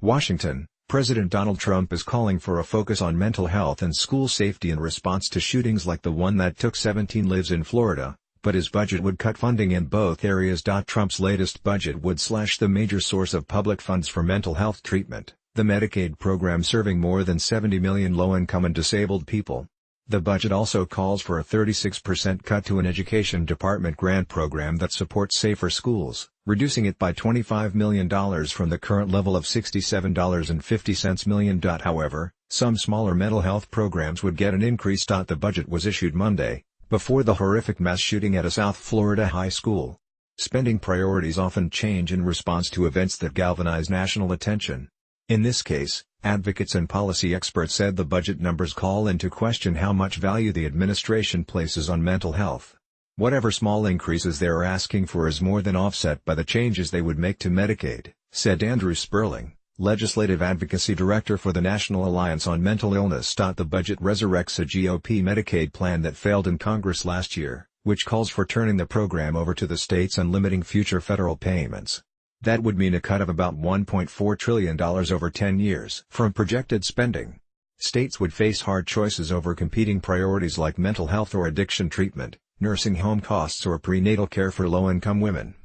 Washington, President Donald Trump is calling for a focus on mental health and school safety in response to shootings like the one that took 17 lives in Florida, but his budget would cut funding in both areas. Trump's latest budget would slash the major source of public funds for mental health treatment, the Medicaid program serving more than 70 million low-income and disabled people. The budget also calls for a 36% cut to an education department grant program that supports safer schools, reducing it by $25 million from the current level of $67.50 million. However, some smaller mental health programs would get an increase. The budget was issued Monday, before the horrific mass shooting at a South Florida high school. Spending priorities often change in response to events that galvanize national attention. In this case, advocates and policy experts said the budget numbers call into question how much value the administration places on mental health. Whatever small increases they are asking for is more than offset by the changes they would make to Medicaid, said Andrew Sperling, legislative advocacy director for the National Alliance on Mental Illness. The budget resurrects a GOP Medicaid plan that failed in Congress last year, which calls for turning the program over to the states and limiting future federal payments. That would mean a cut of about $1.4 trillion over 10 years from projected spending. States would face hard choices over competing priorities like mental health or addiction treatment, nursing home costs or prenatal care for low-income women.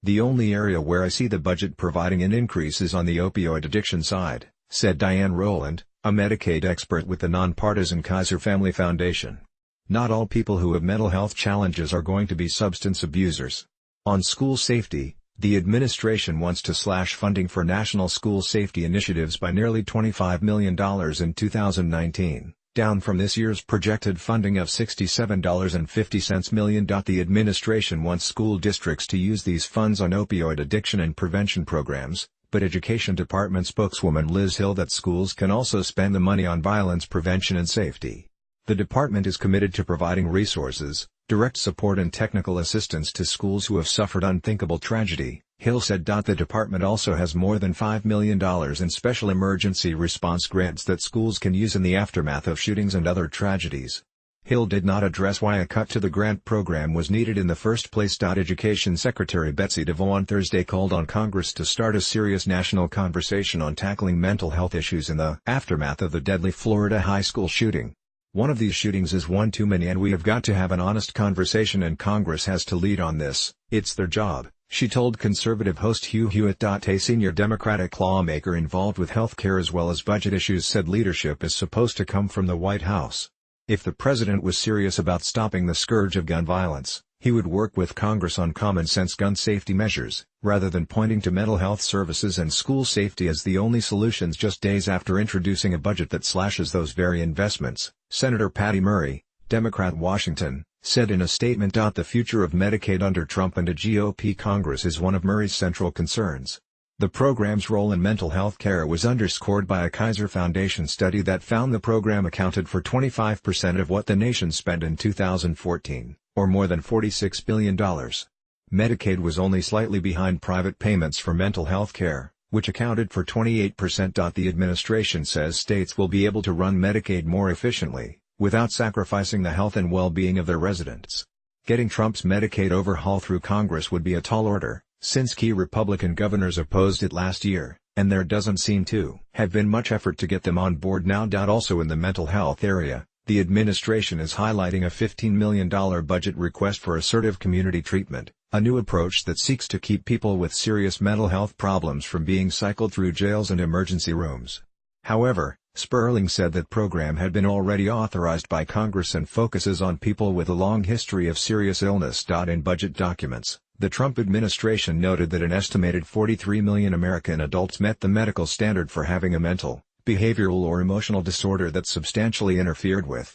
The only area where I see the budget providing an increase is on the opioid addiction side, said Diane Rowland, a Medicaid expert with the nonpartisan Kaiser Family Foundation. Not all people who have mental health challenges are going to be substance abusers. On school safety, the administration wants to slash funding for national school safety initiatives by nearly $25 million in 2019, down from this year's projected funding of $67.50 million. The administration wants school districts to use these funds on opioid addiction and prevention programs, but Education Department spokeswoman Liz Hill that schools can also spend the money on violence prevention and safety. The department is committed to providing resources, direct support and technical assistance to schools who have suffered unthinkable tragedy, Hill said. The department also has more than $5 million in special emergency response grants that schools can use in the aftermath of shootings and other tragedies. Hill did not address why a cut to the grant program was needed in the first place. Education Secretary Betsy DeVos on Thursday called on Congress to start a serious national conversation on tackling mental health issues in the aftermath of the deadly Florida high school shooting. One of these shootings is one too many and we have got to have an honest conversation and Congress has to lead on this. It's their job, she told conservative host Hugh Hewitt. A senior Democratic lawmaker involved with health care as well as budget issues said leadership is supposed to come from the White House. If the president was serious about stopping the scourge of gun violence, he would work with Congress on common-sense gun safety measures, rather than pointing to mental health services and school safety as the only solutions just days after introducing a budget that slashes those very investments, Senator Patty Murray, Democrat Washington, said in a statement. The future of Medicaid under Trump and a GOP Congress is one of Murray's central concerns. The program's role in mental health care was underscored by a Kaiser Foundation study that found the program accounted for 25% of what the nation spent in 2014, or more than $46 billion. Medicaid was only slightly behind private payments for mental health care, which accounted for 28%. The administration says states will be able to run Medicaid more efficiently, without sacrificing the health and well-being of their residents. Getting Trump's Medicaid overhaul through Congress would be a tall order, since key Republican governors opposed it last year, and there doesn't seem to have been much effort to get them on board now. Also in the mental health area, the administration is highlighting a $15 million budget request for assertive community treatment, a new approach that seeks to keep people with serious mental health problems from being cycled through jails and emergency rooms. However, Sperling said that program had been already authorized by Congress and focuses on people with a long history of serious illness. In budget documents, the Trump administration noted that an estimated 43 million American adults met the medical standard for having a mental, behavioral or emotional disorder that substantially interfered with